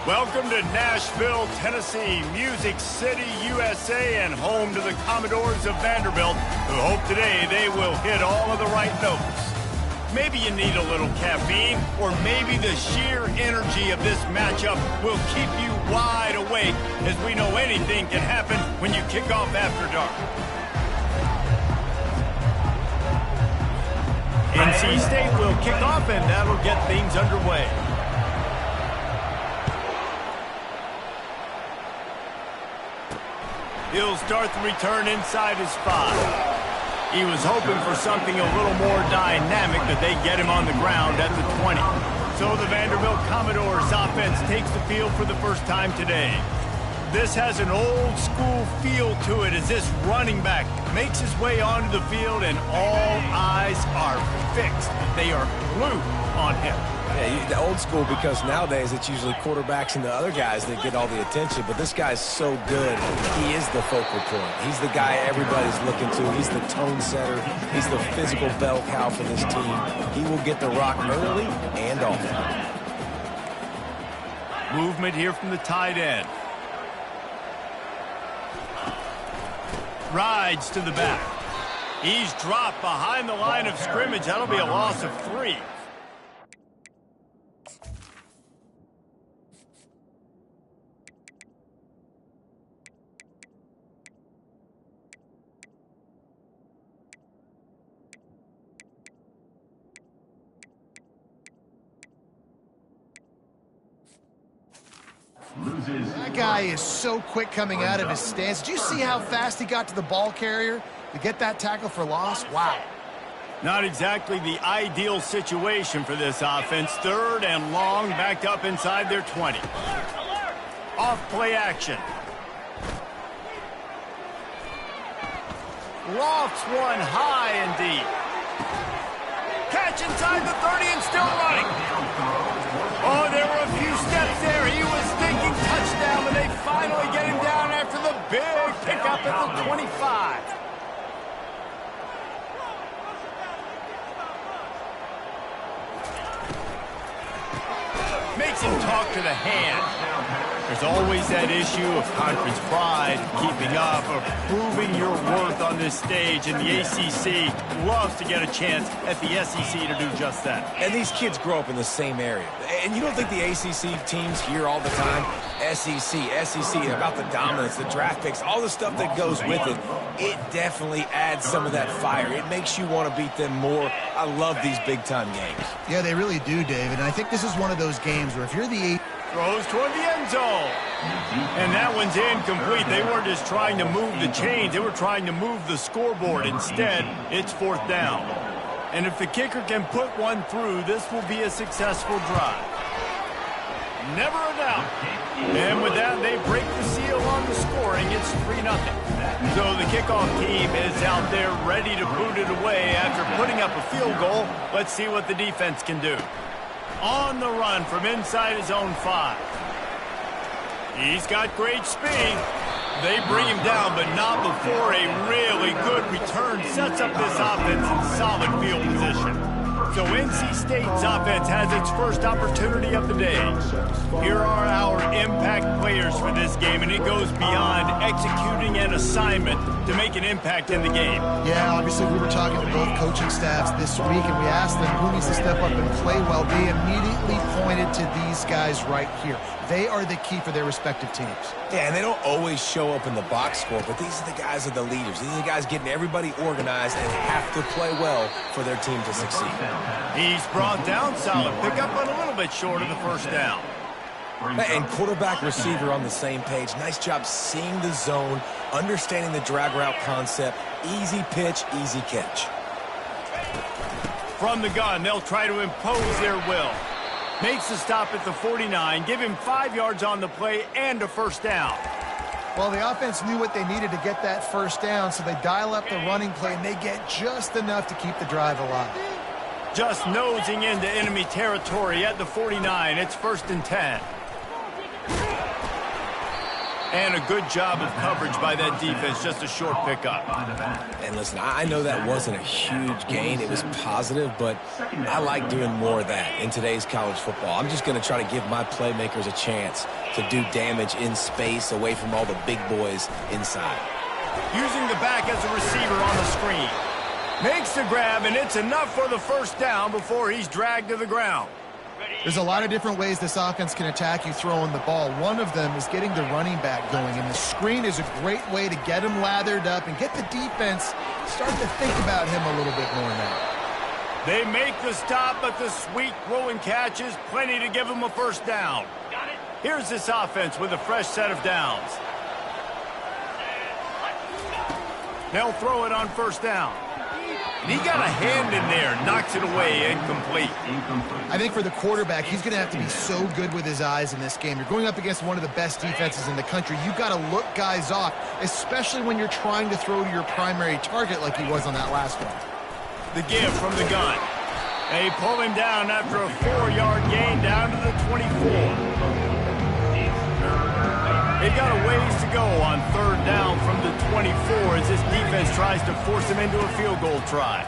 Welcome to Nashville, Tennessee, Music City, USA, and home to the Commodores of Vanderbilt, who hope today they will hit all of the right notes. Maybe you need a little caffeine, or maybe the sheer energy of this matchup will keep you wide awake, as we know anything can happen when you kick off after dark. NC State will kick off, and that'll get things underway. He'll start the return inside his 5. He was hoping for something a little more dynamic, but they get him on the ground at the 20. So the Vanderbilt Commodores offense takes the field for the first time today. This has an old-school feel to it as this running back makes his way onto the field, and all eyes are fixed. They are glued on him. Yeah, the old school, because nowadays it's usually quarterbacks and the other guys that get all the attention, but this guy's so good. He is the focal point. He's the guy everybody's looking to. He's the tone setter. He's the physical bell cow for this team. He will get the rock early and often. Movement here from the tight end. Rides to the back. He's dropped behind the line of scrimmage. That'll be a loss of 3. That guy is so quick coming out of his stance. Did you see how fast he got to the ball carrier to get that tackle for loss? Wow. Not exactly the ideal situation for this offense. 3rd and long, backed up inside their 20. Off play action. Lofts one high and deep. Catch inside the 30 and still running. Oh, there were a few steps there. He was thinking touchdown, but they finally get him down after the big pickup at the 25. Makes him talk to the hand. There's always that issue of conference pride, keeping up, or proving your worth on this stage, and the ACC loves to get a chance at the SEC to do just that. And these kids grow up in the same area. And you don't think the ACC teams hear all the time, SEC, about the dominance, the draft picks, all the stuff that goes with it. It definitely adds some of that fire. It makes you want to beat them more. I love these big-time games. Yeah, they really do, David. And I think this is one of those games where if you're the throws toward the end zone. And that one's incomplete. They weren't just trying to move the chains. They were trying to move the scoreboard. Instead, it's 4th down. And if the kicker can put one through, this will be a successful drive. Never a doubt. And with that, they break the seal on the scoring. It's 3-0. So the kickoff team is out there ready to boot it away after putting up a field goal. Let's see what the defense can do. On the run from inside his own 5. He's got great speed. They bring him down, but not before a really good return sets up this offense in solid field position. So NC State's offense has its first opportunity of the day. Here are our impact players for this game, and it goes beyond executing an assignment to make an impact in the game. Yeah, obviously we were talking to both coaching staffs this week, and we asked them who needs to step up and play well. They immediately pointed to these guys right here. They are the key for their respective teams. Yeah, and they don't always show up in the box score, but these are the guys that are the leaders. These are the guys getting everybody organized and have to play well for their team to succeed. He's brought down, solid pickup, but a little bit short of the 1st down. And quarterback receiver on the same page. Nice job seeing the zone, understanding the drag route concept. Easy pitch, easy catch. From the gun, they'll try to impose their will. Makes the stop at the 49, give him 5 yards on the play and a 1st down. Well, the offense knew what they needed to get that 1st down, so they dial up the running play, and they get just enough to keep the drive alive. Just nosing into enemy territory at the 49. It's 1st and 10. And a good job of coverage by that defense, just a short pickup. And listen, I know that wasn't a huge gain. It was positive, but I like doing more of that in today's college football. I'm just going to try to give my playmakers a chance to do damage in space away from all the big boys inside. Using the back as a receiver on the screen. Makes the grab, and it's enough for the first down before he's dragged to the ground. There's a lot of different ways this offense can attack you throwing the ball. One of them is getting the running back going, and the screen is a great way to get him lathered up and get the defense starting to think about him a little bit more now. They make the stop, but the sweet throw and catch is plenty to give him a first down. Here's this offense with a fresh set of downs. They'll throw it on first down. And he got a hand in there, knocks it away, incomplete. I think for the quarterback, he's going to have to be so good with his eyes in this game. You're going up against one of the best defenses in the country. You've got to look guys off, especially when you're trying to throw to your primary target like he was on that last one. The give from the gun. They pull him down after a 4-yard gain down to the 24. They've got a ways to go on third down from the 24 as this defense tries to force him into a field goal try.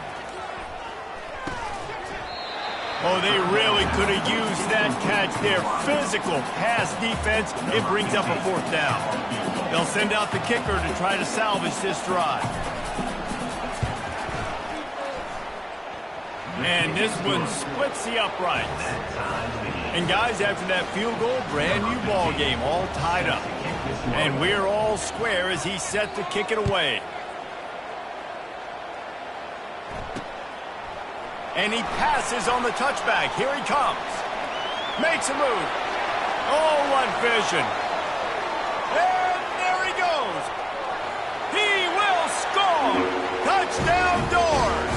Oh, they really could have used that catch there. Physical pass defense. It brings up a fourth down. They'll send out the kicker to try to salvage this drive. And this one splits the uprights. And guys, after that field goal, brand new ball game, all tied up. And we're all square as he's set to kick it away. And he passes on the touchback. Here he comes. Makes a move. Oh, what vision. And there he goes. He will score. Touchdown Doors.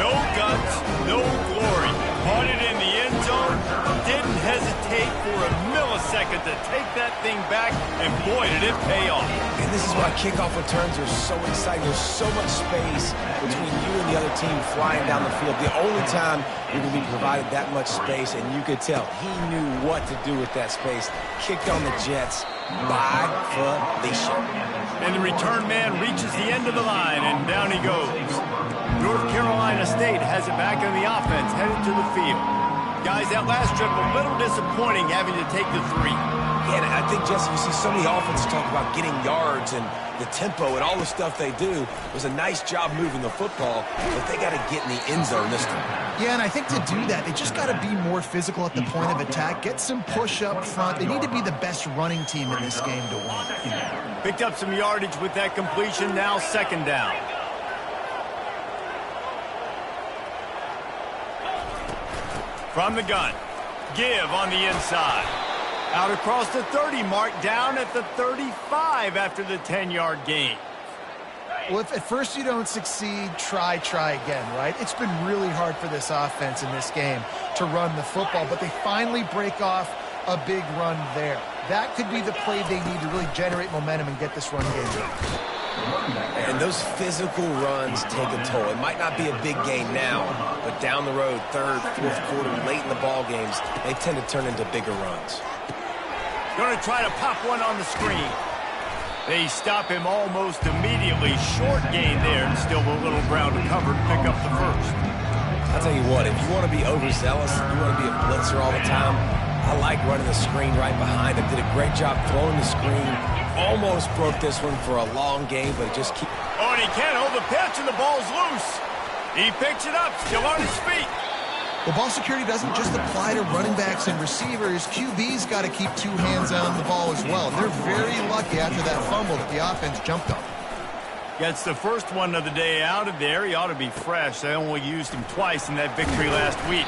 No guts, no glory. Caught it in the end zone. Didn't hesitate for a millisecond to take that thing back, and boy, did it pay off. And this is why kickoff returns are so exciting. There's so much space between you and the other team flying down the field. The only time you're going to be provided that much space, and you could tell he knew what to do with that space. Kicked on the Jets by Felicia. And the return man reaches the end of the line, and down he goes. North Carolina State has it back on the offense, headed to the field. Guys, that last trip, a little disappointing having to take the 3. Yeah, and I think, Jesse, you see so many offenses talk about getting yards and the tempo and all the stuff they do. It was a nice job moving the football, but they got to get in the end zone this time. Yeah, and I think to do that, they just got to be more physical at the point of attack, get some push up front. They need to be the best running team in this game to win. Picked up some yardage with that completion, now second down. From the gun, give on the inside. Out across the 30 mark, down at the 35 after the 10-yard gain. Well, if at first you don't succeed, try again, right? It's been really hard for this offense in this game to run the football, but they finally break off a big run there. That could be the play they need to really generate momentum and get this run game going. And those physical runs take a toll. It might not be a big gain now, but down the road, third, fourth quarter, late in the ball games, they tend to turn into bigger runs. Going to try to pop one on the screen. They stop him almost immediately. Short gain there, and still a little ground to cover to pick up the first. I'll tell you what, if you want to be overzealous, you want to be a blitzer all the time, I like running the screen right behind him. Did a great job throwing the screen. Almost broke this one for a long game, but it just keeps... Oh, and he can't hold the pitch, and the ball's loose. He picks it up, still on his feet. Well, ball security doesn't just apply to running backs and receivers. QB's got to keep 2 hands on the ball as well. They're very lucky after that fumble that the offense jumped on. Gets the first one of the day out of there. He ought to be fresh. They only used him twice in that victory last week.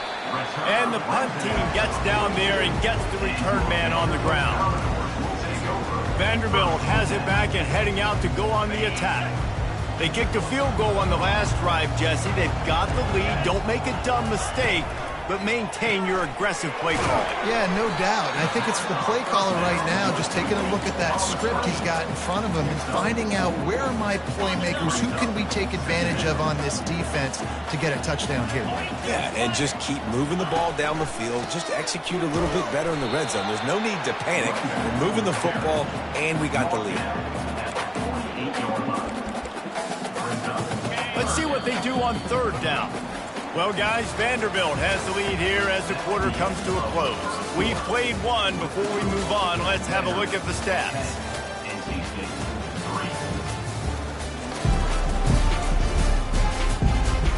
And the punt team gets down there and gets the return man on the ground. Vanderbilt has it back and heading out to go on the attack. They kicked a field goal on the last drive, Jesse. They've got the lead. Don't make a dumb mistake. but maintain your aggressive play calling. Yeah, no doubt. And I think it's the play caller right now just taking a look at that script he's got in front of him and finding out where are my playmakers, who can we take advantage of on this defense to get a touchdown here. Yeah, and just keep moving the ball down the field. Just execute a little bit better in the red zone. There's no need to panic. We're moving the football, and we got the lead. Let's see what they do on third down. Well, guys, Vanderbilt has the lead here as the quarter comes to a close. We've played one. Before we move on, let's have a look at the stats.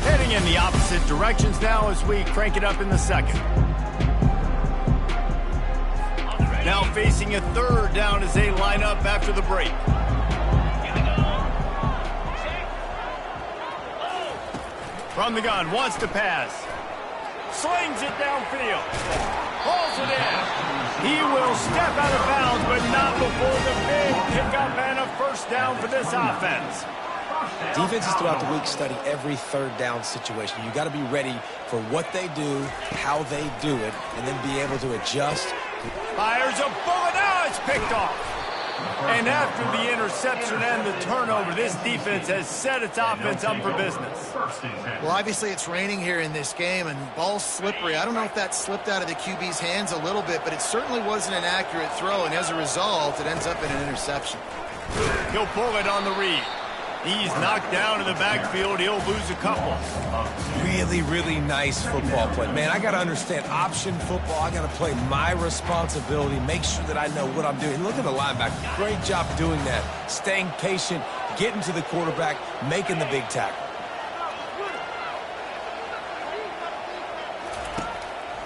Heading in the opposite directions now as we crank it up in the second. Now facing a third down as they line up after the break. From the gun, wants to pass. Slings it downfield. Hauls it in. He will step out of bounds, but not before the big pickup and a first down for this offense. Defenses throughout the week study every third down situation. You got to be ready for what they do, how they do it, and then be able to adjust. Fires a bullet. Now it's picked off. And after the interception and the turnover, this defense has set its offense up for business. Well, obviously it's raining here in this game, and ball's slippery. I don't know if that slipped out of the QB's hands a little bit, but it certainly wasn't an accurate throw, and as a result, it ends up in an interception. He'll pull it on the read. He's knocked down in the backfield. He'll lose a couple. Really, really nice football play. Man, I got to understand option football. I got to play my responsibility, make sure that I know what I'm doing. Look at the linebacker. Great job doing that. Staying patient, getting to the quarterback, making the big tackle.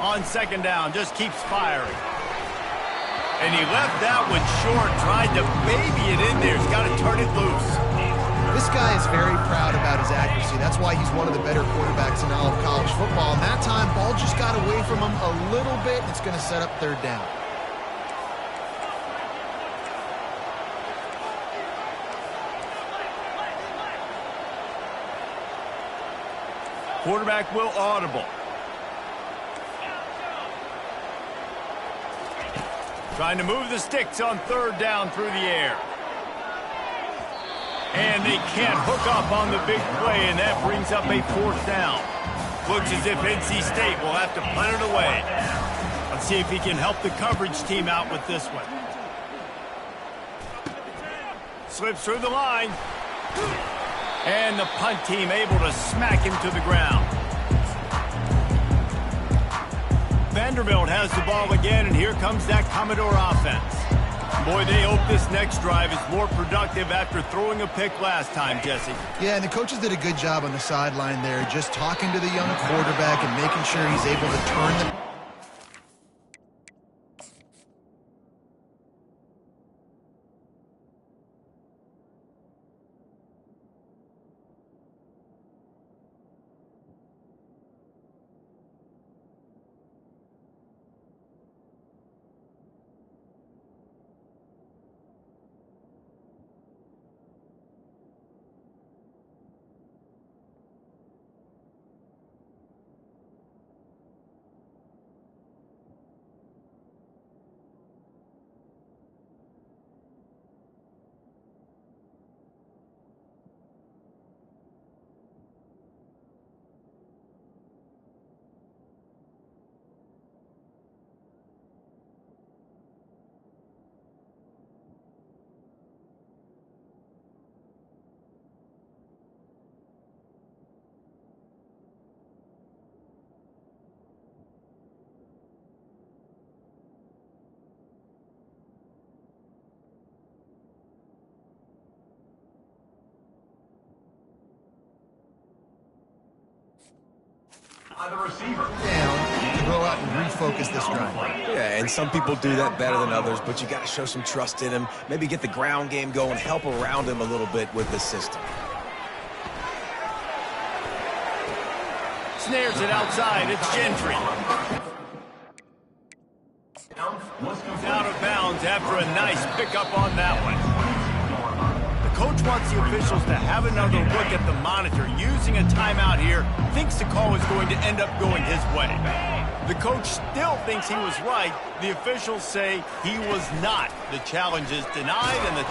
On second down, just keeps firing. And he left that one short, tried to baby it in there. He's got to turn it loose. This guy is very proud about his accuracy. That's why he's one of the better quarterbacks in all of college football. And that time, ball just got away from him a little bit, and it's going to set up third down. Quarterback will audible. Trying to move the sticks on third down through the air. And they can't hook up on the big play, and that brings up a fourth down. Looks as if NC State will have to punt it away. Let's see if he can help the coverage team out with this one. Slips through the line. And the punt team able to smack him to the ground. Vanderbilt has the ball again, and here comes that Commodore offense. Boy, they hope this next drive is more productive after throwing a pick last time, Jesse. Yeah, and the coaches did a good job on the sideline there, just talking to the young quarterback and making sure he's able to turn the... The receiver. down to go out and refocus this drive. Yeah, and some people do that better than others, but you got to show some trust in him. Maybe get the ground game going, help around him a little bit with the system. Snares it outside. It's Gentry. Out of bounds after a nice pickup on that one. The coach wants the officials to have another look at the monitor. Using a timeout here, thinks the call is going to end up going his way. The coach still thinks he was right. The officials say he was not. The challenge is denied, and the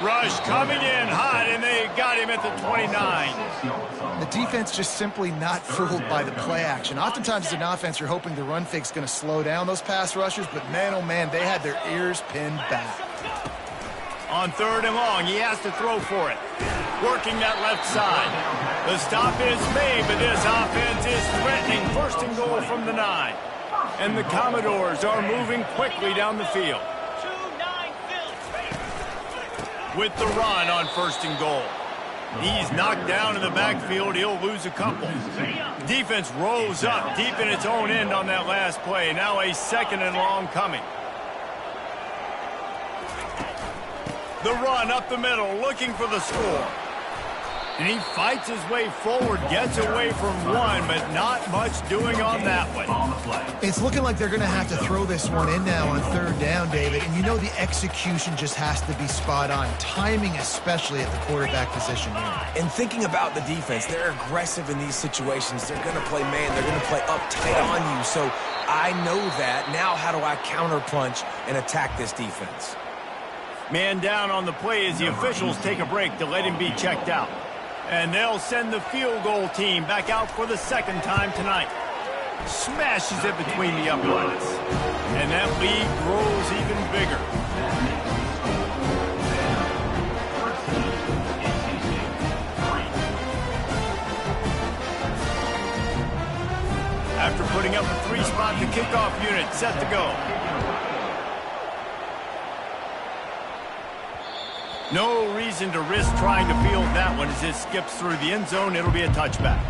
rush coming in hot, and they got him at the 29. The defense just simply not fooled by the play action. Oftentimes as an offense, you're hoping the run fake's going to slow down those pass rushers, but man, oh man, they had their ears pinned back. On 3rd and long, he has to throw for it. Working that left side. The stop is made, but this offense is threatening. 1st and goal from the 9. And the Commodores are moving quickly down the field. With the run on 1st and goal. He's knocked down in the backfield. He'll lose a couple. Defense rose up deep in its own end on that last play. Now a 2nd and long coming. The run up the middle, looking for the score. And he fights his way forward, gets away from one, but not much doing on that one. It's looking like they're going to have to throw this one in now on 3rd down, David. And you know the execution just has to be spot on. Timing, especially at the quarterback position here. And thinking about the defense, they're aggressive in these situations. They're going to play man. They're going to play up tight on you. So I know that. Now how do I counterpunch and attack this defense? Man down on the play as the officials take a break to let him be checked out. And they'll send the field goal team back out for the 2nd time tonight. Smashes it between the uprights. And that lead grows even bigger. After putting up a 3-spot, the kickoff unit set to go. No reason to risk trying to field that one as it skips through the end zone. It'll be a touchback.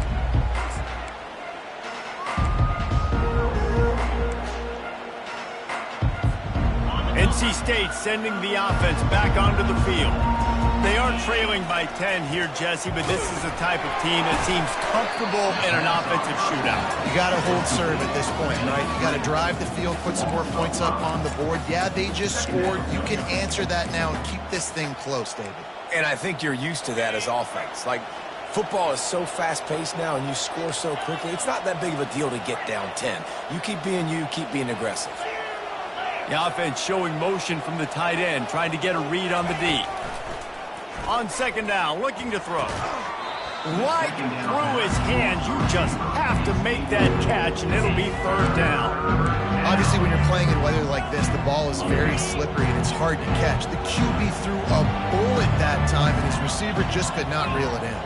NC State sending the offense back onto the field. They are trailing by 10 here, Jesse, but this is the type of team that seems comfortable in an offensive shootout. You got to hold serve at this point, right? You got to drive the field, put some more points up on the board. Yeah, they just scored. You can answer that now and keep this thing close, David. And I think you're used to that as offense. Like, football is so fast-paced now and you score so quickly, it's not that big of a deal to get down 10. You keep being aggressive. The offense showing motion from the tight end, trying to get a read on the D. On 2nd down, looking to throw. Right through his hands. You just have to make that catch, and it'll be 3rd down. Obviously, when you're playing in weather like this, the ball is very slippery, and it's hard to catch. The QB threw a bullet that time, and his receiver just could not reel it in.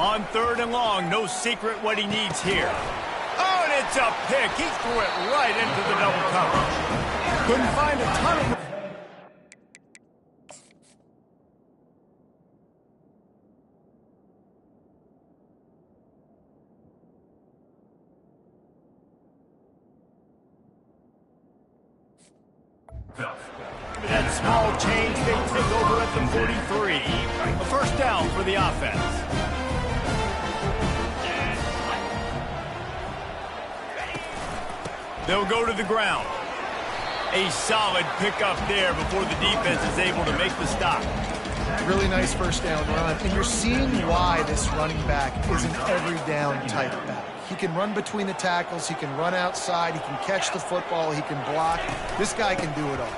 On 3rd and long, no secret what he needs here. Oh, and it's a pick. He threw it right into the double coverage. Couldn't find a ton of... That small change, they take over at the 43. A 1st down for the offense. They'll go to the ground. A solid pickup there before the defense is able to make the stop. Really nice 1st down run. And you're seeing why this running back is an every down type back. He can run between the tackles. He can run outside. He can catch the football. He can block. This guy can do it all.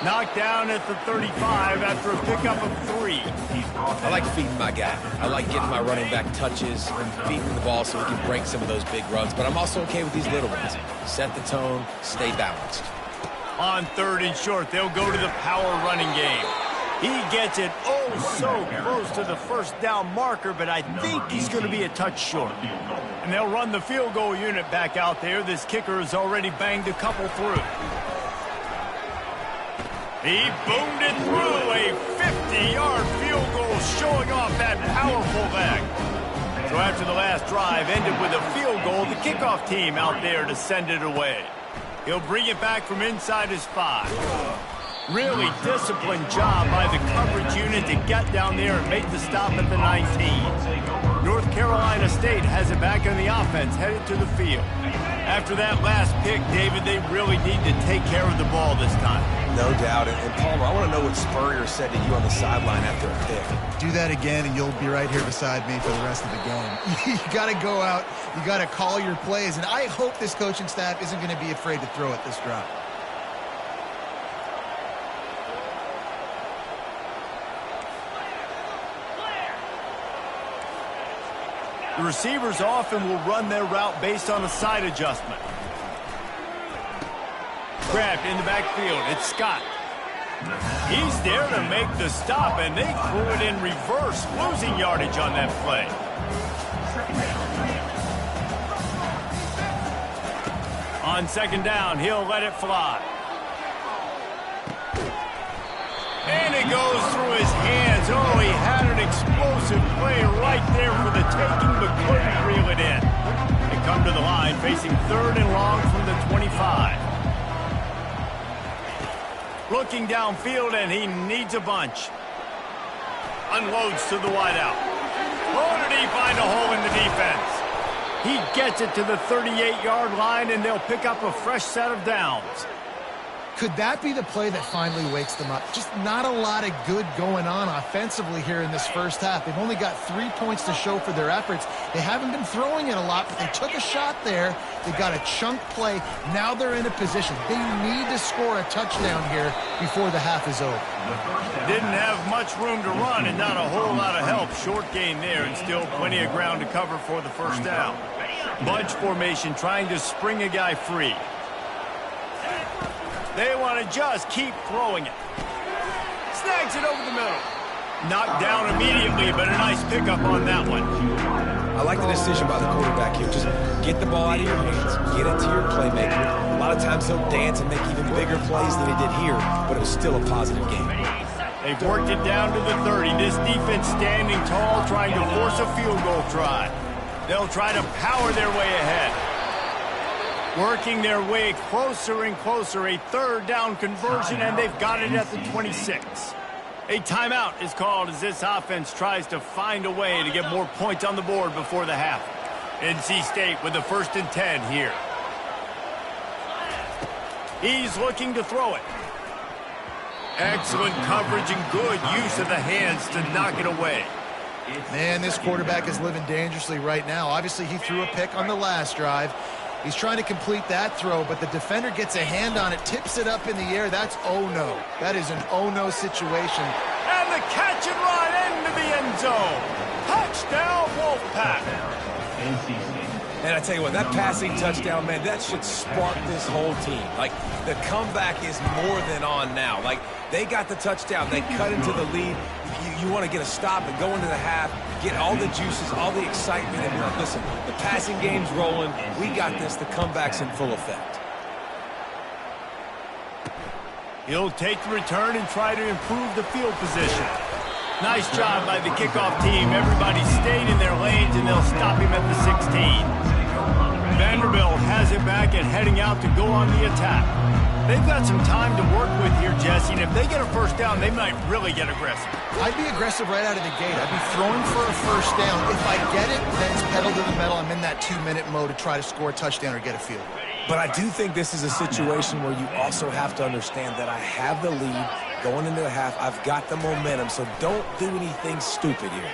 Knocked down at the 35 after a pickup of 3. I like feeding my guy. I like getting my running back touches and feeding the ball so he can break some of those big runs. But I'm also okay with these little ones. Set the tone, stay balanced. On 3rd and short, they'll go to the power running game. He gets it so close to the 1st down marker, but I think he's going to be a touch short. And they'll run the field goal unit back out there. This kicker has already banged a couple through. He boomed it through. A 50-yard field goal showing off that powerful leg. So after the last drive ended with a field goal, the kickoff team out there to send it away. He'll bring it back from inside his 5. Really disciplined job by the coverage unit to get down there and make the stop at the 19. North Carolina State has it back on the offense, headed to the field. After that last pick, David, they really need to take care of the ball this time. No doubt. And Palmer, I want to know what Spurrier said to you on the sideline after a pick. Do that again, and you'll be right here beside me for the rest of the game. You got to go out. You got to call your plays, and I hope this coaching staff isn't going to be afraid to throw it this drive. The receivers often will run their route based on a side adjustment. Grabbed in the backfield. It's Scott. He's there to make the stop, and they threw it in reverse, losing yardage on that play. On second down, he'll let it fly. And it goes through his hands. Oh, he had an explosive play right there for the taking, but couldn't reel it in. They come to the line, facing 3rd and long from the 25. Looking downfield, and he needs a bunch. Unloads to the wideout. Oh, did he find a hole in the defense? He gets it to the 38-yard line, and they'll pick up a fresh set of downs. Could that be the play that finally wakes them up? Just not a lot of good going on offensively here in this first half. They've only got 3 points to show for their efforts. They haven't been throwing it a lot, but they took a shot there. They got a chunk play. Now they're in a position. They need to score a touchdown here before the half is over. Didn't have much room to run and not a whole lot of help. Short gain there and still plenty of ground to cover for the first down. Bunch formation trying to spring a guy free. They want to just keep throwing it. Snags it over the middle. Knocked down immediately, but a nice pickup on that one. I like the decision by the quarterback here. Just get the ball out of your hands. Get it to your playmaker. A lot of times he'll dance and make even bigger plays than he did here, but it was still a positive game. They've worked it down to the 30. This defense standing tall, trying to force a field goal try. They'll try to power their way ahead. Working their way closer and closer. A 3rd down conversion, and they've got it at the 26. A timeout is called as this offense tries to find a way to get more points on the board before the half. NC State with the 1st and 10 here. He's looking to throw it. Excellent coverage and good use of the hands to knock it away. Man, this quarterback is living dangerously right now. Obviously, he threw a pick on the last drive. He's trying to complete that throw, but the defender gets a hand on it, tips it up in the air. That's oh-no. That is an oh-no situation. And the catch and run into the end zone. Touchdown, Wolfpack. And I tell you what, that passing touchdown, man, that should spark this whole team. Like, the comeback is more than on now. Like, they got the touchdown. They cut into the lead. You want to get a stop and go into the half, get all the juices, all the excitement, and be like, listen, the passing game's rolling. We got this. The comeback's in full effect. He'll take the return and try to improve the field position. Nice job by the kickoff team. Everybody stayed in their lanes, and they'll stop him at the 16. Vanderbilt has it back and heading out to go on the attack. They've got some time to work with here, Jesse, and if they get a first down, they might really get aggressive. I'd be aggressive right out of the gate. I'd be throwing for a first down. If I get it, then it's pedal to the metal. I'm in that 2-minute mode to try to score a touchdown or get a field. But I do think this is a situation where you also have to understand that I have the lead going into the half. I've got the momentum, so don't do anything stupid here.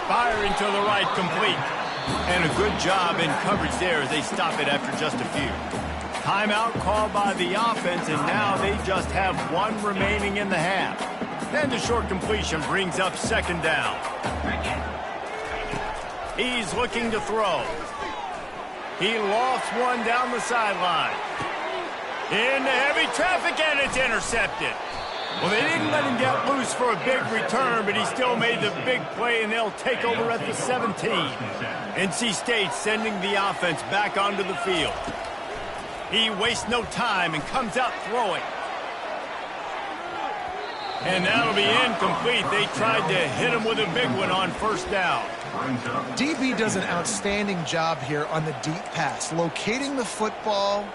Firing to the right, complete. And a good job in coverage there as they stop it after just a few. Timeout called by the offense, and now they just have 1 remaining in the half. Then the short completion brings up 2nd down. He's looking to throw. He lofts one down the sideline. Into heavy traffic, and it's intercepted. Well, they didn't let him get loose for a big return, but he still made the big play, and they'll take over at the 17. NC State sending the offense back onto the field. He wastes no time and comes out throwing. And that'll be incomplete. They tried to hit him with a big one on 1st down. DB does an outstanding job here on the deep pass. Locating the football,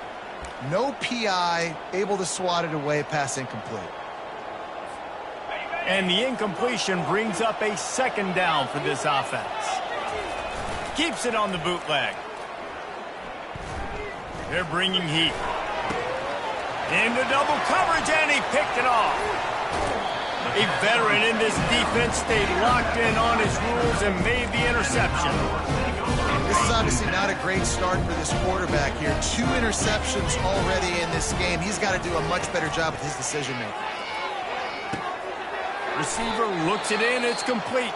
no PI, able to swat it away, pass incomplete. And the incompletion brings up a 2nd down for this offense. Keeps it on the bootleg. They're bringing heat. Into double coverage, and he picked it off. A veteran in this defense stayed locked in on his rules and made the interception. This is obviously not a great start for this quarterback here. 2 interceptions already in this game. He's got to do a much better job with his decision-making. Receiver looks it in. It's complete.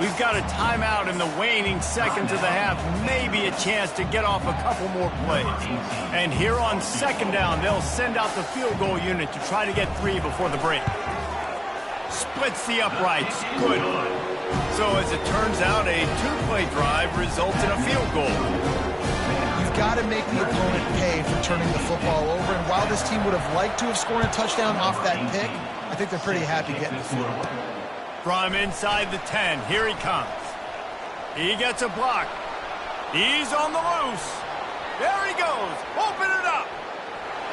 We've got a timeout in the waning seconds of the half. Maybe a chance to get off a couple more plays. And here on second down, they'll send out the field goal unit to try to get 3 before the break. Splits the uprights. Good. So as it turns out, a 2-play drive results in a field goal. You've got to make the opponent pay for turning the football over. And while this team would have liked to have scored a touchdown off that pick, I think they're pretty happy getting the field goal. From inside the 10, here he comes. He gets a block. He's on the loose. There he goes. Open it up.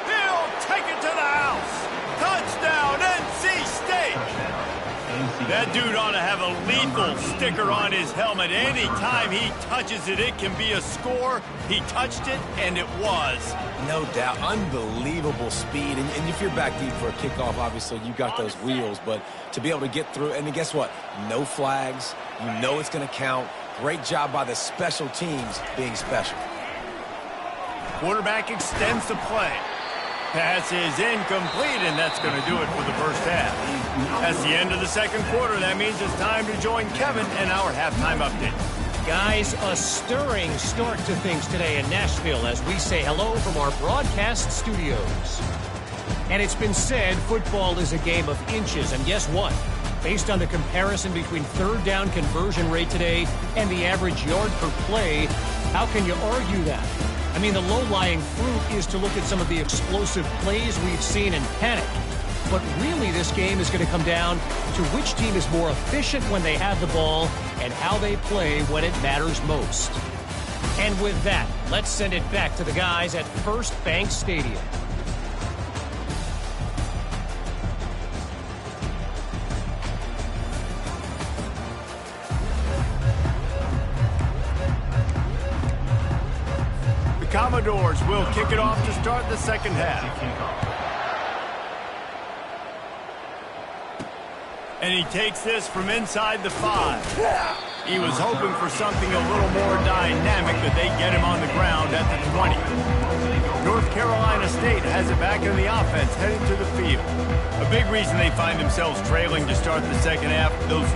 He'll take it to the house. Touchdown, NC State. That dude ought to have a lethal sticker on his helmet. Anytime he touches it, it can be a score. He touched it, and it was. No doubt. Unbelievable speed. And if you're back deep for a kickoff, obviously you got those wheels. But to be able to get through, and then guess what? No flags. You know it's going to count. Great job by the special teams being special. Quarterback extends the play. Pass is incomplete, and that's going to do it for the first half. That's the end of the second quarter. That means it's time to join Kevin in our halftime update. Guys, a stirring start to things today in Nashville as we say hello from our broadcast studios. And it's been said football is a game of inches, and guess what? Based on the comparison between third down conversion rate today and the average yard per play, how can you argue that? I mean, the low-lying fruit is to look at some of the explosive plays we've seen in panic. But really, this game is going to come down to which team is more efficient when they have the ball and how they play when it matters most. And with that, let's send it back to the guys at First Bank Stadium. Commodores will kick it off to start the second half. And he takes this from inside the 5. He was hoping for something a little more dynamic, but they get him on the ground at the 20. North Carolina State has it back in the offense, heading to the field. A big reason they find themselves trailing to start the second half, those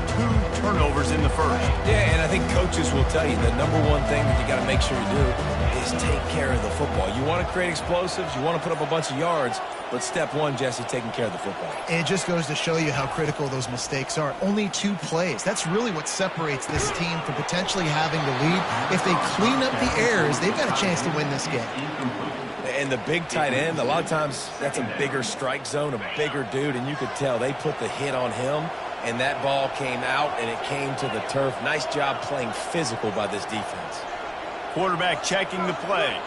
2 turnovers in the first. Yeah, and I think coaches will tell you the number one thing that you got to make sure you do is take care of the football. You want to create explosives, you want to put up a bunch of yards, but step one, Jesse, taking care of the football. And it just goes to show you how critical those mistakes are. Only 2 plays. That's really what separates this team from potentially having the lead. If they clean up the errors, they've got a chance to win this game. And the big tight end, a lot of times that's a bigger strike zone, a bigger dude, and you could tell they put the hit on him, and that ball came out, and it came to the turf. Nice job playing physical by this defense. Quarterback checking the play.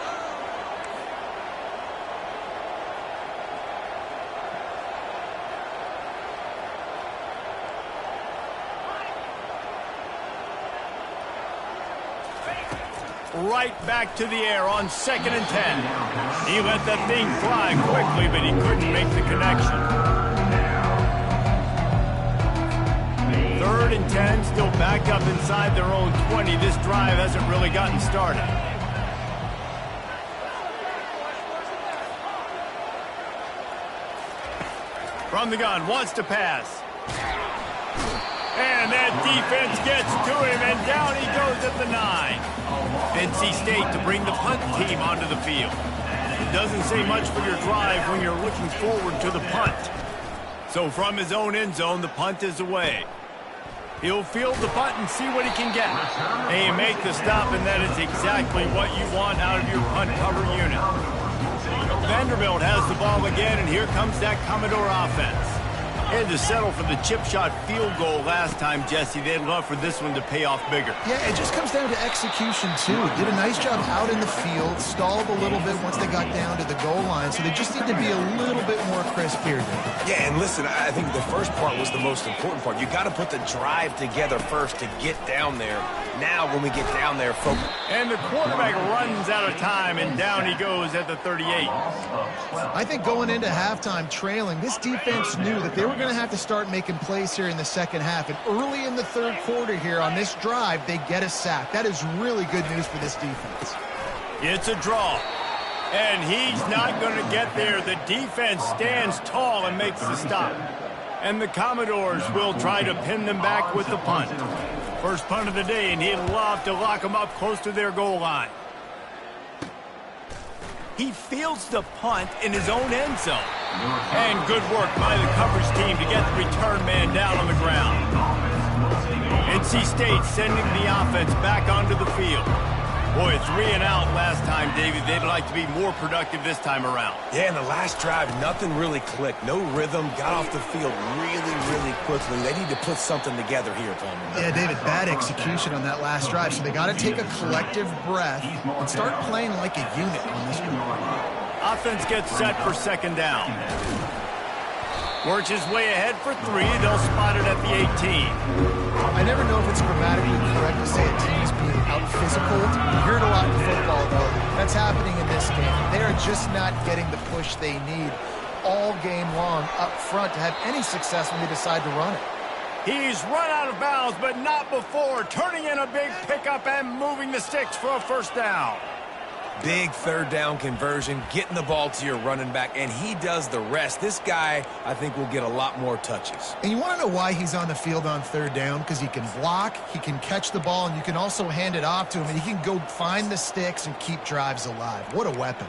Right back to the air on 2nd and 10. He let that thing fly quickly, but he couldn't make the connection. 3rd and 10, still back up inside their own 20. This drive hasn't really gotten started. From the gun, wants to pass. And that defense gets to him, and down he goes at the 9. NC State to bring the punt team onto the field. It doesn't say much for your drive when you're looking forward to the punt. So from his own end zone, the punt is away. He'll field the punt and see what he can get. And you make the stop, and that is exactly what you want out of your punt cover unit. Vanderbilt has the ball again, and here comes that Commodore offense. Had to settle for the chip shot field goal last time, Jesse. They'd love for this one to pay off bigger. Yeah, it just comes down to execution, too. Did a nice job out in the field, stalled a little bit once they got down to the goal line, so they just need to be a little bit more crisp here. Yeah, and listen, I think the first part was the most important part. You got to put the drive together first to get down there. Now, when we get down there, focus. And the quarterback runs out of time, and down he goes at the 38. I think going into halftime trailing, this defense knew that they were going to have to start making plays here in the second half. And early in the third quarter here on this drive, they get a sack. That is really good news for this defense. It's a draw. And he's not going to get there. The defense stands tall and makes the stop. And the Commodores will try to pin them back with the punt. First punt of the day, and he'd love to lock them up close to their goal line. He fields the punt in his own end zone. And good work by the coverage team to get the return man down on the ground. NC State sending the offense back onto the field. Boy, 3 and out last time, David. They'd like to be more productive this time around. Yeah, in the last drive, nothing really clicked. No rhythm. Got off the field really quickly. They need to put something together here, Palmer. Yeah, David, bad execution on that last drive. So they got to take a collective breath and start playing like a unit on this one. Offense gets set for second down. Works his way ahead for 3. They'll spot it at the 18. I never know if it's grammatically correct to say a team is being out-physical. You hear it a lot in football, though. That's happening in this game. They are just not getting the push they need all game long up front to have any success when they decide to run it. He's run out of bounds, but not before. Turning in a big pickup and moving the sticks for a first down. Big third down conversion, getting the ball to your running back, and he does the rest. This guy, I think, will get a lot more touches. And you want to know why he's on the field on third down? Because he can block, he can catch the ball, and you can also hand it off to him, and he can go find the sticks and keep drives alive. What a weapon.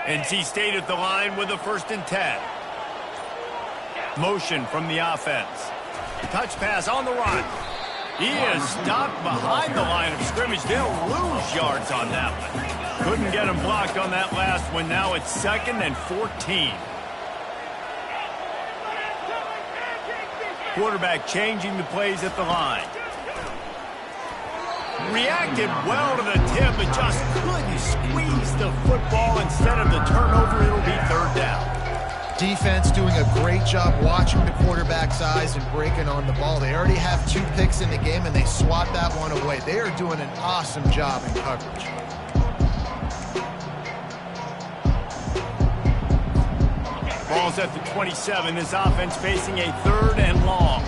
NC State at the line with a 1st and 10. Motion from the offense. Touch pass on the run. He is stopped behind the line of scrimmage. They'll lose yards on that one. Couldn't get him blocked on that last one. Now it's 2nd and 14. Quarterback changing the plays at the line. Reacted well to the tip, but just couldn't squeeze the football. Instead of the turnover, it'll be 3rd down. Defense doing a great job watching the quarterback's eyes and breaking on the ball. They already have 2 picks in the game, and they swat that one away. They are doing an awesome job in coverage. Ball's at the 27. This offense facing a 3rd and long.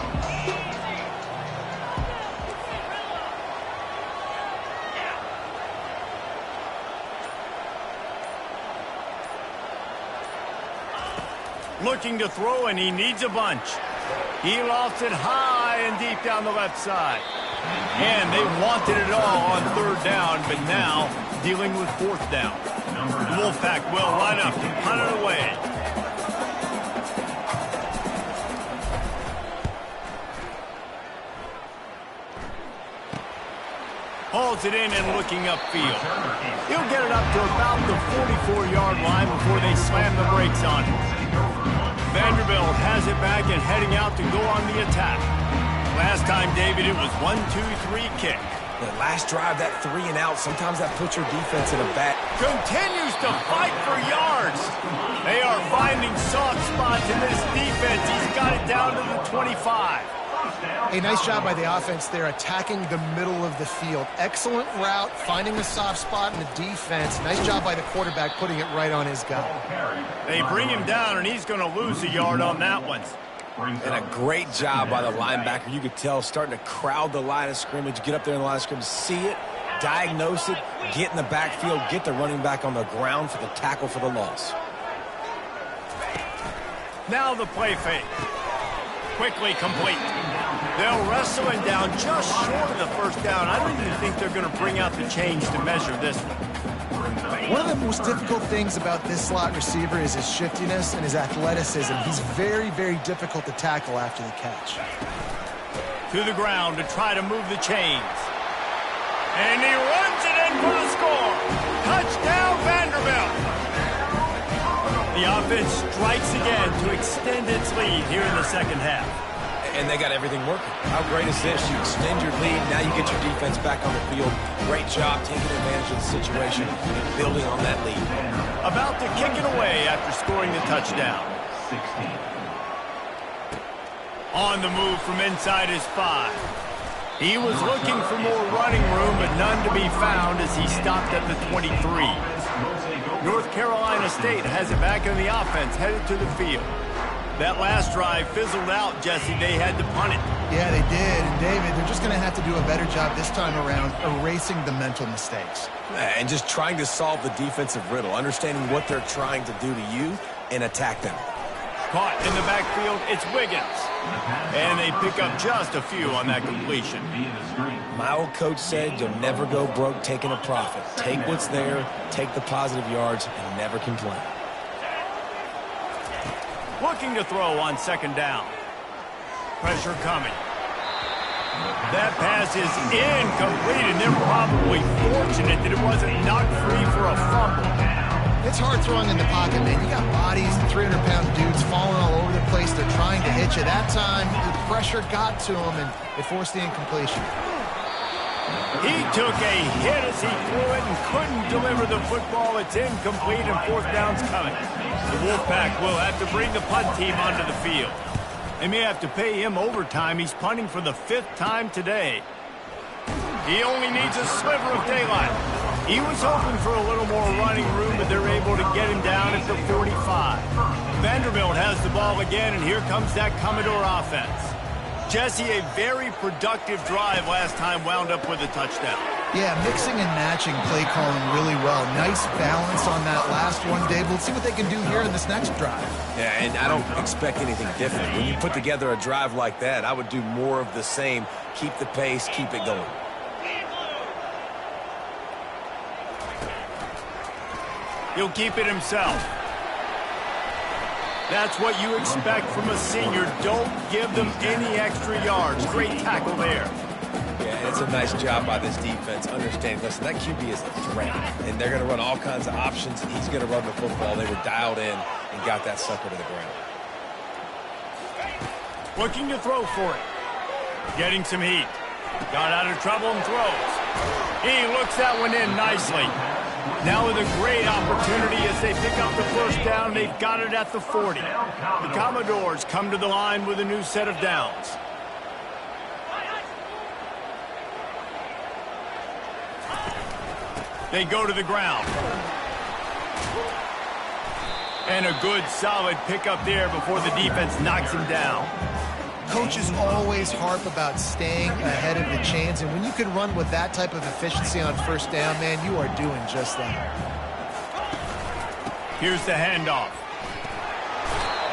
Looking to throw, and he needs a bunch. He lofts it high and deep down the left side. And they wanted it all on 3rd down, but now dealing with 4th down. The Wolfpack will line up to punt it away. Hauls it in and looking upfield. He'll get it up to about the 44-yard line before they slam the brakes on it. Vanderbilt has it back and heading out to go on the attack. Last time, David, it was 1-2-3 kick. The last drive, that 3 and out, sometimes that puts your defense in a bad... Continues to fight for yards. They are finding soft spots in this defense. He's got it down to the 25. A nice job by the offense there, attacking the middle of the field. Excellent route, finding the soft spot in the defense. Nice job by the quarterback putting it right on his guy. They bring him down, and he's going to lose a yard on that one. And a great job by the linebacker. You could tell starting to crowd the line of scrimmage, get up there in the line of scrimmage, see it, diagnose it, get in the backfield, get the running back on the ground for the tackle for the loss. Now the play fake. Quickly complete. They'll wrestle him down just short of the 1st down. I don't even think they're going to bring out the change to measure this one. One of the most difficult things about this slot receiver is his shiftiness and his athleticism. He's very, very difficult to tackle after the catch. To the ground to try to move the chains. And he runs it in for the score. Touchdown, Vanderbilt. The offense strikes again to extend its lead here in the second half. And they got everything working. How great is this? You extend your lead, now you get your defense back on the field. Great job taking advantage of the situation and building on that lead. About to kick it away after scoring the touchdown. 16. On the move from inside his 5. He was looking for more running room, but none to be found as he stopped at the 23. North Carolina State has it back in the offense, headed to the field. That last drive fizzled out, Jesse. They had to punt it. Yeah, they did. And, David, they're just going to have to do a better job this time around erasing the mental mistakes. And just trying to solve the defensive riddle, understanding what they're trying to do to you and attack them. Caught in the backfield, it's Wiggins. And they pick up just a few on that completion. My old coach said you'll never go broke taking a profit. Take what's there, take the positive yards, and never complain. Looking to throw on second down. Pressure coming. That pass is incomplete, and they're probably fortunate that it wasn't knocked free for a fumble. It's hard throwing in the pocket, man. You got bodies and 300-pound dudes falling all over the place. They're trying to hit you. That time, the pressure got to him, and it forced the incompletion. He took a hit as he threw it and couldn't deliver the football. It's incomplete, and fourth down's coming. The Wolfpack will have to bring the punt team onto the field. They may have to pay him overtime. He's punting for the 5th time today. He only needs a sliver of daylight. He was hoping for a little more running room, but they're able to get him down at the 45. Vanderbilt has the ball again, and here comes that Commodore offense. Jesse, a very productive drive last time, wound up with a touchdown. Yeah, mixing and matching play calling really well. Nice balance on that last one, Dave. We'll see what they can do here in this next drive. Yeah, and I don't expect anything different. When you put together a drive like that, I would do more of the same. Keep the pace, keep it going. He'll keep it himself. That's what you expect from a senior. Don't give them any extra yards. Great tackle there. Yeah, and it's a nice job by this defense. Understanding, listen, that QB is a threat, and they're going to run all kinds of options, and he's going to run the football. They were dialed in and got that sucker to the ground. Looking to throw for it. Getting some heat. Got out of trouble and throws. He looks that one in nicely. Now with a great opportunity as they pick up the first down. They've got it at the 40. The Commodores come to the line with a new set of downs. They go to the ground. And a good solid pickup there before the defense knocks him down. Coaches always harp about staying ahead of the chains, and when you can run with that type of efficiency on first down, man, you are doing just that. Here's the handoff.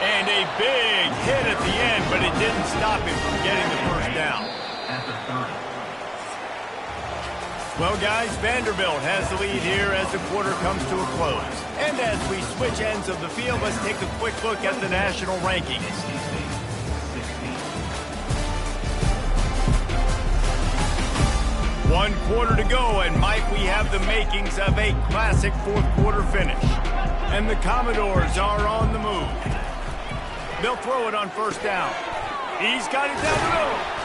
And a big hit at the end, but it didn't stop him from getting the first down. Well, guys, Vanderbilt has the lead here as the quarter comes to a close. And as we switch ends of the field, let's take a quick look at the national rankings. One quarter to go, and might we have the makings of a classic fourth quarter finish. And the Commodores are on the move. They'll throw it on first down. He's got it down the middle.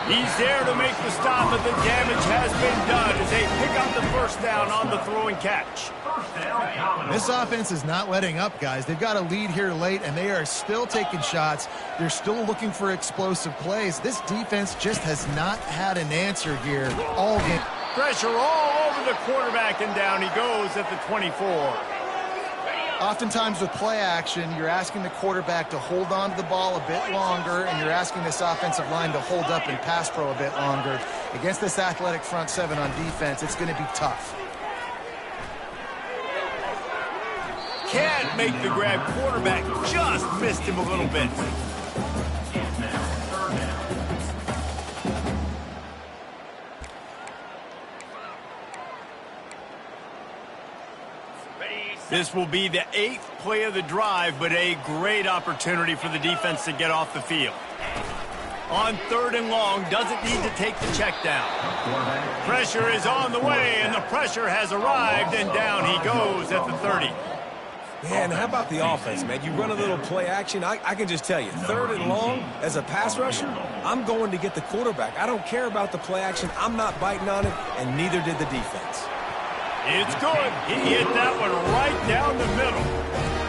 He's there to make the stop, but the damage has been done as they pick up the first down on the throw and catch. This offense is not letting up, guys. They've got a lead here late, and they are still taking shots. They're still looking for explosive plays. This defense just has not had an answer here all game. Pressure all over the quarterback, and down he goes at the 24. Oftentimes with play action, you're asking the quarterback to hold on to the ball a bit longer, and you're asking this offensive line to hold up and pass pro a bit longer. Against this athletic front seven on defense, it's going to be tough. Can't make the grab. Quarterback just missed him a little bit. This will be the 8th play of the drive, but a great opportunity for the defense to get off the field. On 3rd and long, doesn't need to take the check down. Pressure is on the way, and the pressure has arrived, and down he goes at the 30. Yeah, and how about the offense, man? You run a little play action. I can just tell you, 3rd and long, as a pass rusher, I'm going to get the quarterback. I don't care about the play action. I'm not biting on it, and neither did the defense. It's good. He hit that one right down the middle.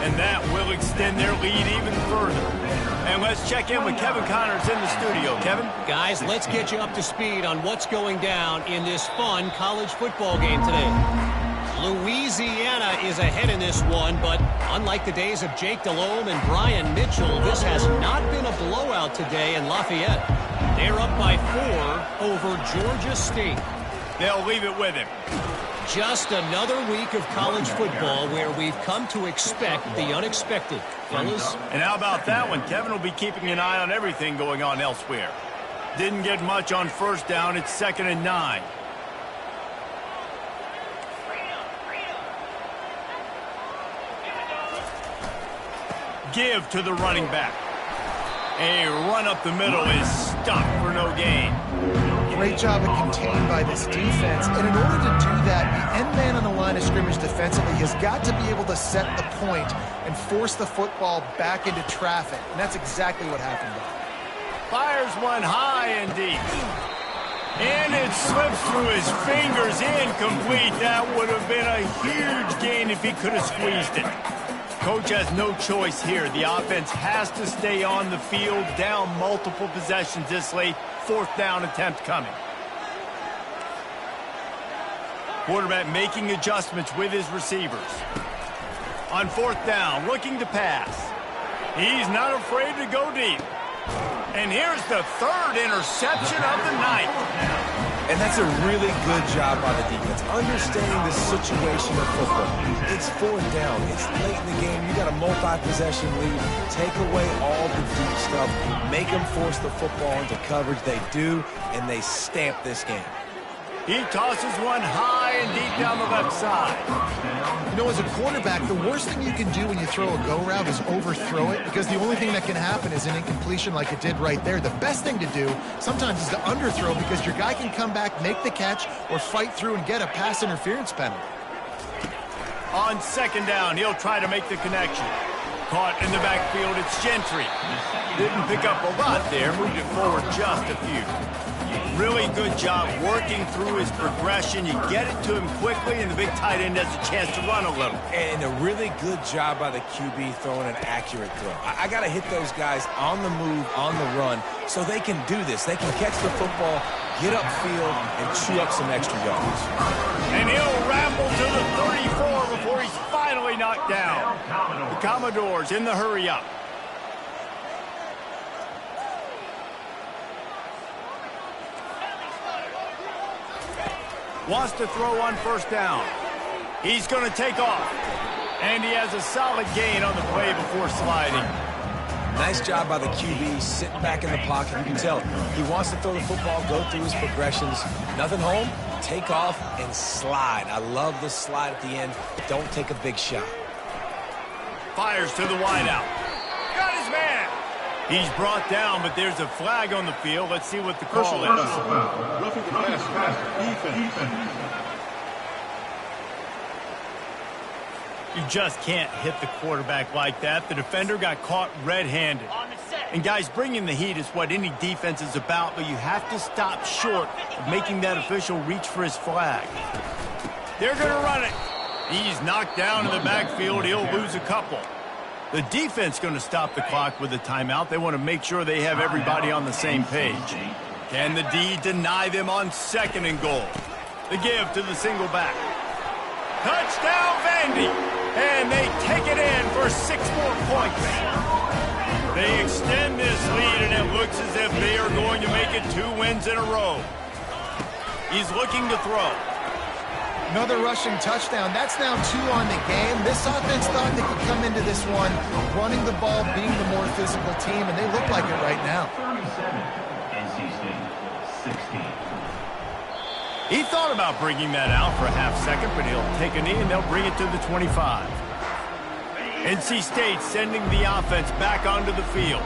And that will extend their lead even further. And let's check in with Kevin Connors in the studio. Kevin? Guys, let's get you up to speed on what's going down in this fun college football game today. Louisiana is ahead in this one, but unlike the days of Jake Delhomme and Brian Mitchell, this has not been a blowout today in Lafayette. They're up by 4 over Georgia State. They'll leave it with him. Just another week of college football where we've come to expect the unexpected, fellas. And how about that one? Kevin will be keeping an eye on everything going on elsewhere. Didn't get much on 1st down. It's 2nd and 9. Give to the running back. A run up the middle is stopped for no gain. Great job of contained by this defense. And in order to do that, the end man on the line of scrimmage defensively has got to be able to set the point and force the football back into traffic. And that's exactly what happened there. Fires one high and deep. And it slips through his fingers, incomplete. That would have been a huge gain if he could have squeezed it. Coach has no choice here. The offense has to stay on the field, down multiple possessions this late. 4th down attempt coming. Quarterback making adjustments with his receivers. On 4th down, looking to pass. He's not afraid to go deep. And here's the 3rd interception of the night. And that's a really good job by the defense, understanding the situation of football. It's 4th down. It's late in the game. You got a multi-possession lead. Take away all the deep stuff. Make them force the football into coverage. They do, and they stamp this game. He tosses one high and deep down the left side. You know, as a quarterback, the worst thing you can do when you throw a go route is overthrow it, because the only thing that can happen is an incompletion like it did right there. The best thing to do sometimes is to underthrow, because your guy can come back, make the catch, or fight through and get a pass interference penalty. On 2nd down, he'll try to make the connection. Caught in the backfield, it's Gentry. Didn't pick up a lot there, moved it forward just a few. Really good job working through his progression. You get it to him quickly, and the big tight end has a chance to run a little. And a really good job by the QB throwing an accurate throw. I got to hit those guys on the move, on the run, so they can do this. They can catch the football, get upfield, and chew up some extra yards. And he'll ramble to the 34 before he's finally knocked down. The Commodores in the hurry-up. Wants to throw on 1st down. He's going to take off. And he has a solid gain on the play before sliding. Nice job by the QB, sitting back in the pocket. You can tell he wants to throw the football, go through his progressions. Nothing home, take off, and slide. I love the slide at the end. Don't take a big shot. Fires to the wideout. Got his man. He's brought down, but there's a flag on the field. Let's see what the call is. Roughing the pass, defense. You just can't hit the quarterback like that. The defender got caught red-handed. And guys, bringing the heat is what any defense is about, but you have to stop short of making that official reach for his flag. They're going to run it. He's knocked down in the backfield. He'll lose a couple. The defense going to stop the clock with a timeout. They want to make sure they have everybody on the same page. Can the D deny them on 2nd and goal? The give to the single back. Touchdown, Vandy! And they take it in for 6 more points. They extend this lead, and it looks as if they are going to make it 2 wins in a row. He's looking to throw. Another rushing touchdown. That's now 2 on the game. This offense thought they could come into this one running the ball, being the more physical team, and they look like it right now. 37, NC State, 16. He thought about bringing that out for a half second, but he'll take a knee and they'll bring it to the 25. NC State sending the offense back onto the field.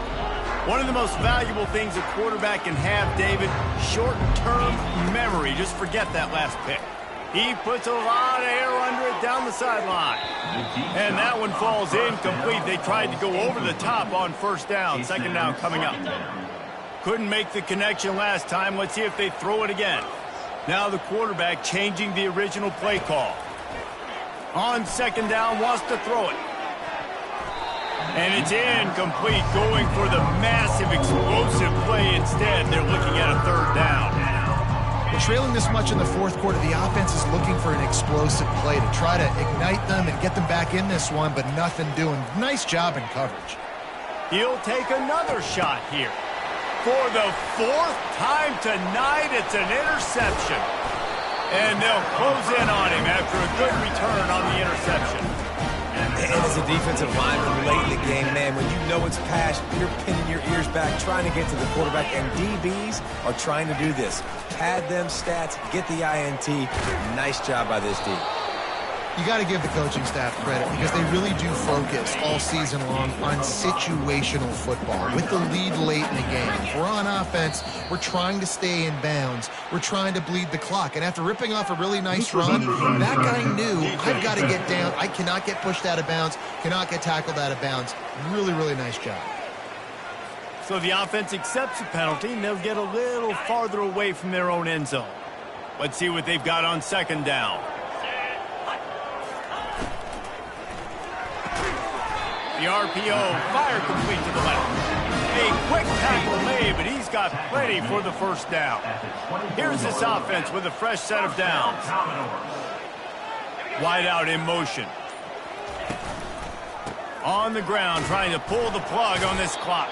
One of the most valuable things a quarterback can have, David, short-term memory. Just forget that last pick. He puts a lot of air under it down the sideline. And that one falls incomplete. They tried to go over the top on first down. Second down coming up. Couldn't make the connection last time. Let's see if they throw it again. Now the quarterback changing the original play call. On second down, wants to throw it. And it's incomplete, going for the massive explosive play instead. They're looking at a third down. Well, trailing this much in the fourth quarter, the offense is looking for an explosive play to try to ignite them and get them back in this one, but nothing doing. Nice job in coverage. He'll take another shot here. For the fourth time tonight, it's an interception. And they'll close in on him after a good return on the interception. And as a defensive lineman late in the game, man, when you know it's past, you're pinning your ears back, trying to get to the quarterback, and DBs are trying to do this. Pad them stats, get the INT. Nice job by this D. You got to give the coaching staff credit because they really do focus all season long on situational football. With the lead late in the game, if we're on offense, we're trying to stay in bounds. We're trying to bleed the clock. And after ripping off a really nice run, that guy knew, I've got to get down. I cannot get pushed out of bounds, cannot get tackled out of bounds. Really, really nice job. So the offense accepts the penalty, and they'll get a little farther away from their own end zone. Let's see what they've got on second down. The RPO, fire complete to the left. A quick tackle made, but he's got plenty for the first down. Here's this offense with a fresh set of downs. Wide out in motion. On the ground, trying to pull the plug on this clock.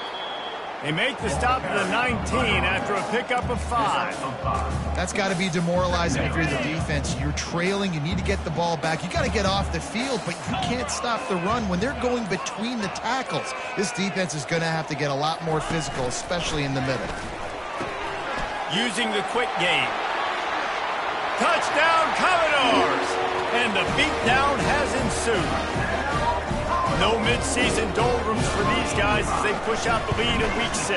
They make the stop at the 19 after a pickup of 5. That's got to be demoralizing if you're the defense. You're trailing. You need to get the ball back. You got to get off the field, but you can't stop the run when they're going between the tackles. This defense is going to have to get a lot more physical, especially in the middle. Using the quick game. Touchdown, Commodores! And the beatdown has ensued. No midseason doldrums for these guys as they push out the lead in Week 6.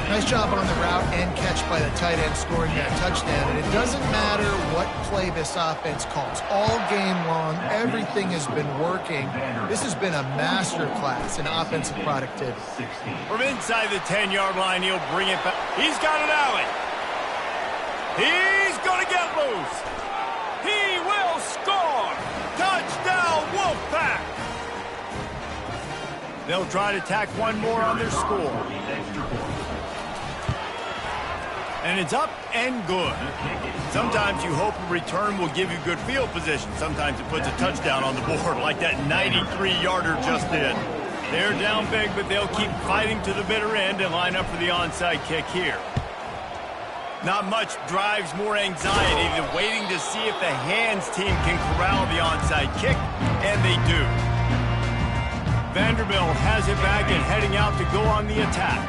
Nice job on the route and catch by the tight end scoring that touchdown. And it doesn't matter what play this offense calls. All game long, everything has been working. This has been a master class in offensive productivity. From inside the 10-yard line, he'll bring it back. He's got an alley. He's going to get loose. He will score. Touchdown, Wolfpack. They'll try to tack one more on their score. And it's up and good. Sometimes you hope a return will give you good field position. Sometimes it puts a touchdown on the board like that 93-yarder just did. They're down big, but they'll keep fighting to the bitter end and line up for the onside kick here. Not much drives more anxiety than waiting to see if the hands team can corral the onside kick, and they do. Vanderbilt has it back and heading out to go on the attack.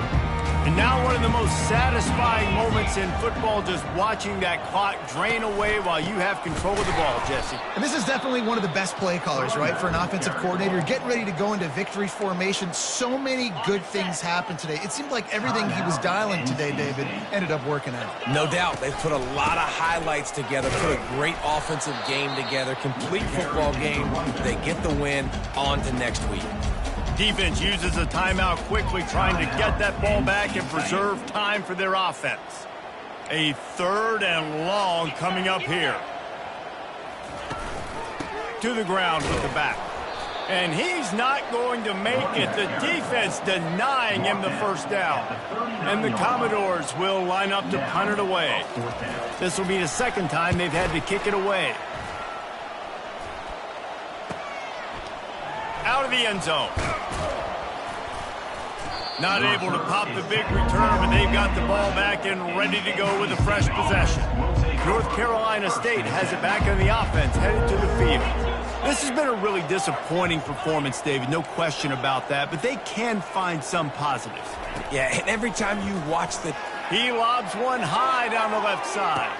And now one of the most satisfying moments in football, just watching that clock drain away while you have control of the ball, Jesse. And this is definitely one of the best play callers, right, for an offensive coordinator. Getting ready to go into victory formation. So many good things happened today. It seemed like everything he was dialing today, David, ended up working out. No doubt. They've put a lot of highlights together, put a great offensive game together, complete football game. They get the win. On to next week. Defense uses a timeout quickly, trying to get that ball back and preserve time for their offense. A third and long coming up here. To the ground with the back. And he's not going to make it. The defense denying him the first down. And the Commodores will line up to punt it away. This will be the second time they've had to kick it away. Out of the end zone. Not able to pop the big return, but they've got the ball back and ready to go with a fresh possession. North Carolina State has it back on the offense, headed to the field. This has been a really disappointing performance, David, no question about that, but they can find some positives. Yeah, and every time you watch the... He lobs one high down the left side.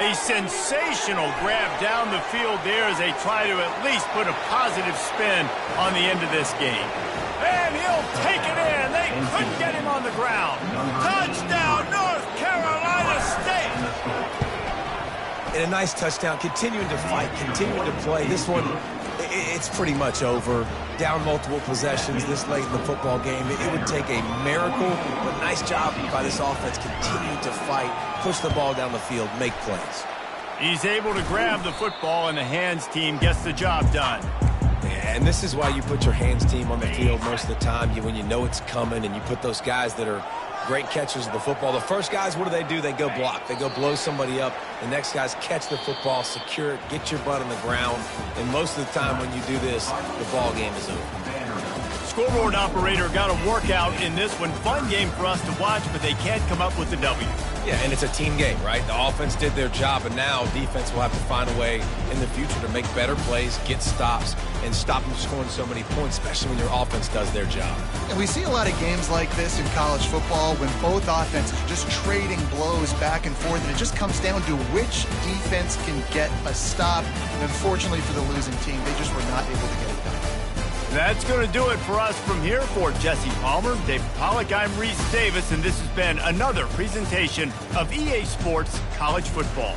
A sensational grab down the field there as they try to at least put a positive spin on the end of this game. And he'll take it in. They couldn't get him on the ground. Touchdown, North Carolina State. And a nice touchdown, continuing to fight, continuing to play. This one, it's pretty much over. Down multiple possessions this late in the football game. It would take a miracle, but nice job by this offense continuing to fight, push the ball down the field, make plays. He's able to grab the football, and the hands team gets the job done. And this is why you put your hands team on the field most of the time, when you know it's coming, and you put those guys that are great catchers of the football. The first guys, what do? They go block. They go blow somebody up. The next guys catch the football, secure it, get your butt on the ground. And most of the time when you do this, the ball game is over. Scoreboard operator got a workout in this one. Fun game for us to watch, but they can't come up with the W. Yeah, and it's a team game, right? The offense did their job, and now defense will have to find a way in the future to make better plays, get stops, and stop them scoring so many points, especially when your offense does their job. And we see a lot of games like this in college football when both offenses are just trading blows back and forth, and it just comes down to which defense can get a stop. And unfortunately for the losing team, they just were not able to get it done. That's going to do it for us from here. For Jesse Palmer, David Pollack, I'm Reese Davis, and this has been another presentation of EA Sports College Football.